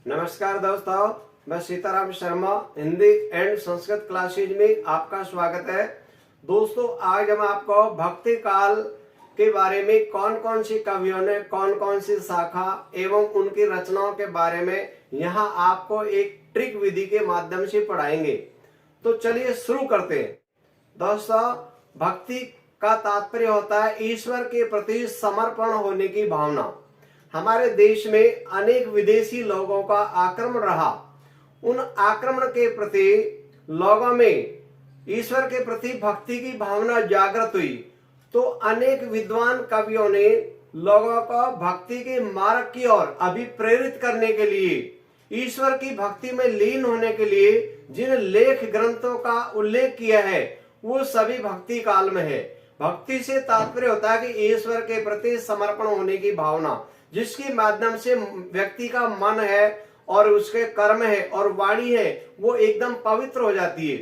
नमस्कार दोस्तों, मैं सीताराम शर्मा हिंदी एंड संस्कृत क्लासेज में आपका स्वागत है। दोस्तों, आज हम आपको भक्ति काल के बारे में कौन कौन सी कवियों ने कौन कौन सी शाखा एवं उनकी रचनाओं के बारे में यहाँ आपको एक ट्रिक विधि के माध्यम से पढ़ाएंगे। तो चलिए शुरू करते हैं। दोस्तों, भक्ति का तात्पर्य होता है ईश्वर के प्रति समर्पण होने की भावना। हमारे देश में अनेक विदेशी लोगों का आक्रमण रहा। उन आक्रमण के प्रति लोगों में ईश्वर के प्रति भक्ति की भावना जागृत हुई, तो अनेक विद्वान कवियों ने लोगों को भक्ति के मार्ग की ओर अभिप्रेरित करने के लिए, ईश्वर की भक्ति में लीन होने के लिए जिन लेख ग्रंथों का उल्लेख किया है वो सभी भक्ति काल में है। भक्ति से तात्पर्य होता है कि ईश्वर के प्रति समर्पण होने की भावना, जिसके माध्यम से व्यक्ति का मन है और उसके कर्म है और वाणी है वो एकदम पवित्र हो जाती है।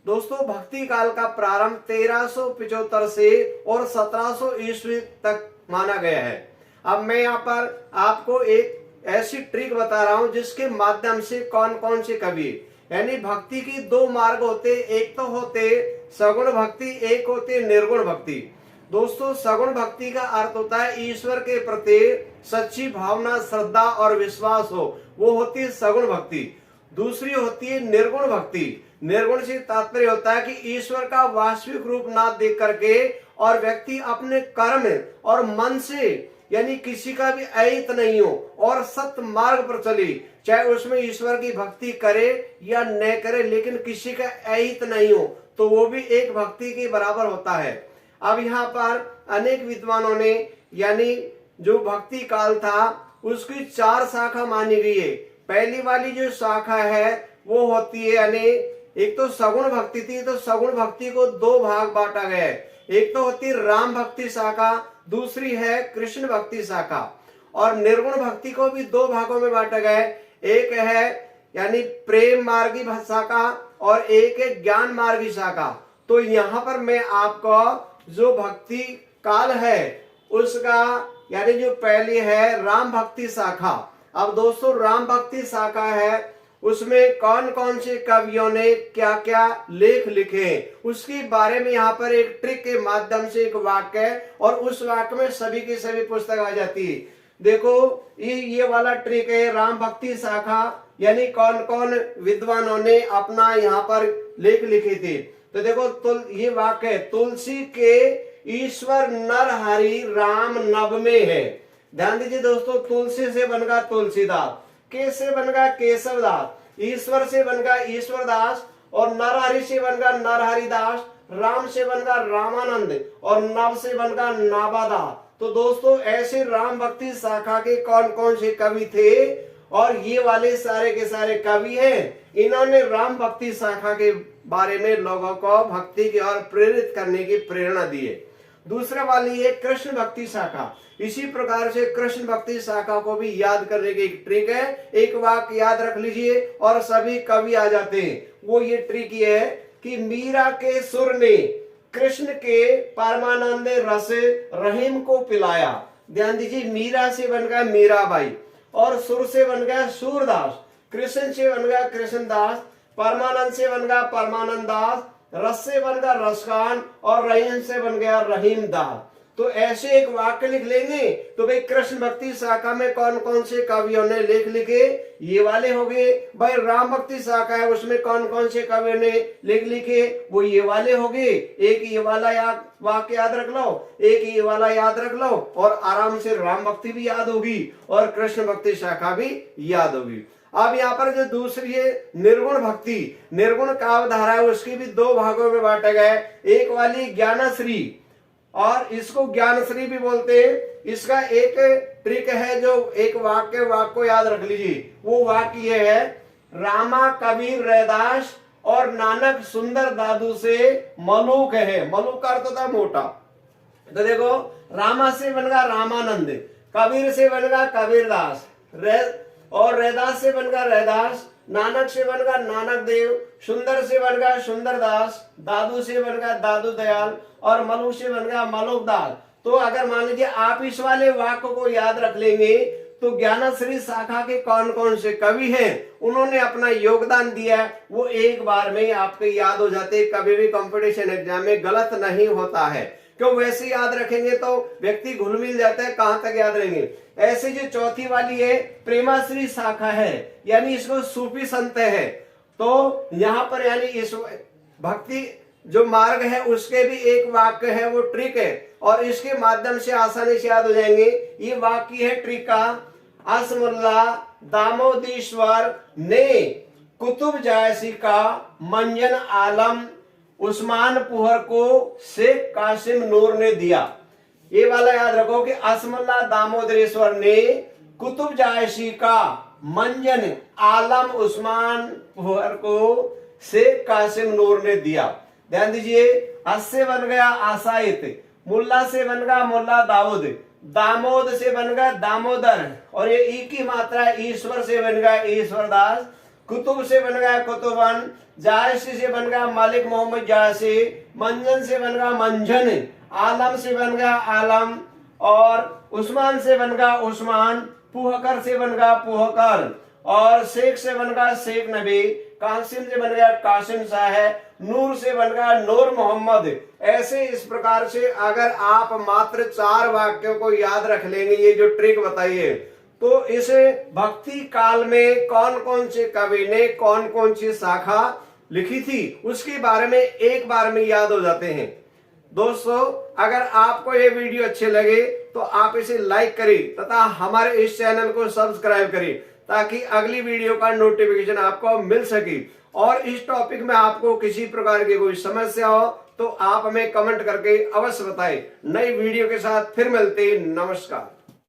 दोस्तों, भक्ति काल का प्रारंभ 1375 से और 1700 ईस्वी तक माना गया है। अब मैं यहाँ पर आपको एक ऐसी ट्रिक बता रहा हूँ जिसके माध्यम से कौन कौन से कवि, यानी भक्ति की दो मार्ग होते, एक तो होते सगुण भक्ति, एक होती निर्गुण भक्ति। दोस्तों, सगुण भक्ति का अर्थ होता है ईश्वर के प्रति सच्ची भावना, श्रद्धा और विश्वास हो, वो होती है सगुण भक्ति। दूसरी होती है निर्गुण भक्ति। निर्गुण से तात्पर्य होता है कि ईश्वर का वास्तविक रूप ना देख करके और व्यक्ति अपने कर्म और मन से, यानी किसी का भी अहित नहीं हो और सत्य मार्ग पर चले, चाहे उसमें ईश्वर की भक्ति करे या न करे, लेकिन किसी का अहित नहीं हो, तो वो भी एक भक्ति के बराबर होता है। अब यहाँ पर अनेक विद्वानों ने, यानी जो भक्ति काल था उसकी 4 शाखा मानी गई है। पहली वाली जो शाखा है वो होती है, यानी एक तो सगुण भक्ति थी, तो सगुण भक्ति को 2 भाग बांटा गया है। एक तो होती राम भक्ति शाखा, दूसरी है कृष्ण भक्ति शाखा। और निर्गुण भक्ति को भी 2 भागों में बांटा गया है। एक है यानी प्रेम मार्गी शाखा और एक है ज्ञान मार्गी शाखा। तो यहाँ पर मैं आपको जो भक्ति काल है उसका, यानी जो पहली है राम भक्ति शाखा। अब दोस्तों, राम भक्ति शाखा है उसमें कौन कौन से कवियों ने क्या क्या लेख लिखे उसके बारे में यहाँ पर एक ट्रिक के माध्यम से एक वाक्य है और उस वाक्य में सभी की सभी पुस्तक आ जाती है। देखो, ये वाला ट्रिक है राम भक्ति शाखा, यानी कौन कौन विद्वानों ने अपना यहाँ पर लेख लिखे थे। तो देखो, ये वाक्य है, तुलसी के ईश्वर नर हरि राम नभ में है। ध्यान दीजिए दोस्तों, तुलसी से बनगा तुलसीदास, के से बनगा केशवदास, ईश्वर से बनगा ईश्वरदास और नर हरि से बनगा नरहरिदास, राम से बनगा रामानंद और नव से बनगा नाबादास। तो दोस्तों, ऐसे राम भक्ति शाखा के कौन कौन से कवि थे, और ये वाले सारे के सारे कवि हैं, इन्होंने राम भक्ति शाखा के बारे में लोगों को भक्ति की ओर प्रेरित करने की प्रेरणा दी है। दूसरा वाली है कृष्ण भक्ति शाखा। इसी प्रकार से कृष्ण भक्ति शाखा को भी याद करने की एक ट्रिक है। एक वाक्य याद रख लीजिए और सभी कवि आ जाते हैं। वो ये ट्रिक ये है कि मीरा के सुर ने कृष्ण के परमानंद रस रहीम को पिलाया। ध्यान दीजिए, मीरा से बन गया मीराबाई और सुर से बन गया सूरदास, कृष्ण से बन गया कृष्णदास, परमानंद से बन गया परमानंद दास, रस से बन गया रसखान और रहीम से बन गया रहीम दास। तो ऐसे एक वाक्य लिख लेंगे तो भाई कृष्ण भक्ति शाखा में कौन कौन से कवियों ने लेख लिखे, ये वाले हो गए। भाई राम भक्ति शाखा है उसमें कौन कौन से कवियों ने लेख लिखे, वो ये वाले हो गए। एक ये वाला वाक्य याद रख लो, एक ये वाला याद रख लो और आराम से राम भक्ति भी याद होगी और कृष्ण भक्ति शाखा भी याद होगी। अब यहाँ पर जो दूसरी है निर्गुण भक्ति, निर्गुण काव्यधारा है, उसकी भी 2 भागों में बांटा गया है। एक वाली ज्ञानश्री, और इसको ज्ञानश्री भी बोलते हैं। इसका एक ट्रिक है, जो एक वाक्य को याद रख लीजिए। वो वाक्य ये है, रामा कबीर रैदास और नानक सुंदर दादू से मलूक है। मलूक का अर्थ होता है मोटा। तो देखो, रामा से बनगा रामानंद, कबीर से बनगा कबीरदास और रैदास से बनगा रैदास, नानक से बनगा नानक देव, सुंदर से बनगा सुंदरदास, दादू से बनगा दादू दयाल और मलू से बनगा मलुक दास। तो अगर मान लीजिए आप इस वाले वाक्य को याद रख लेंगे तो ज्ञानश्री शाखा के कौन कौन से कवि हैं, उन्होंने अपना योगदान दिया है, वो एक बार में आपके याद हो जाते। कभी भी कंपटीशन एग्जाम में गलत नहीं होता है, क्यों वैसे याद रखेंगे तो व्यक्ति घुल मिल जाता है, कहां तक याद रहेंगे। ऐसे जो चौथी वाली है प्रेमाश्री शाखा है, यानी इसको सूफी संत है, तो यहाँ पर यानी इस भक्ति जो मार्ग है उसके भी एक वाक्य है, वो ट्रिक है, और इसके माध्यम से आसानी से याद हो जाएंगे। ये वाक्य है ट्रिक का, असमुल्ला दामोदीश्वर ने कुतुब जायसी का मंजन आलम उस्मान पुहर को शेख कासिम नूर ने दिया। ये वाला याद रखो कि असमुल्ला दामोदरेश्वर ने कुतुब जायसी का मंजन आलम उस्मान पुहर को शेख कासिम नूर ने दिया। ध्यान दीजिए, अस से बन गया आसाइत, मुल्ला से बन गया मुल्ला दाऊद, दामोद से बन गया दामोदर, और ये ई की मात्रा है, ईश्वर से बन गया ईश्वरदास, कुतुब से बन गया कुतुबन, जायसी से बन गया मालिक मोहम्मद जायसी, मंजन से बन गया मंजन, आलम से बन गया आलम, और उस्मान से बन गया उस्मान, पुहकर से बन गया पुहकर, और शेख से बन गया शेख नबी, कासिम से बन गया कासिम साहब, नूर से बन गया नूर मोहम्मद। ऐसे इस प्रकार से अगर आप मात्र 4 वाक्यों को याद रख लेंगे, ये जो ट्रिक बताइए, तो इस भक्ति काल में कौन कौन से कवि ने कौन कौन सी शाखा लिखी थी उसके बारे में एक बार में याद हो जाते हैं। दोस्तों, अगर आपको ये वीडियो अच्छे लगे तो आप इसे लाइक करें तथा हमारे इस चैनल को सब्सक्राइब करें, ताकि अगली वीडियो का नोटिफिकेशन आपको मिल सके। और इस टॉपिक में आपको किसी प्रकार की कोई समस्या हो तो आप हमें कमेंट करके अवश्य बताएं। नई वीडियो के साथ फिर मिलते हैं। नमस्कार।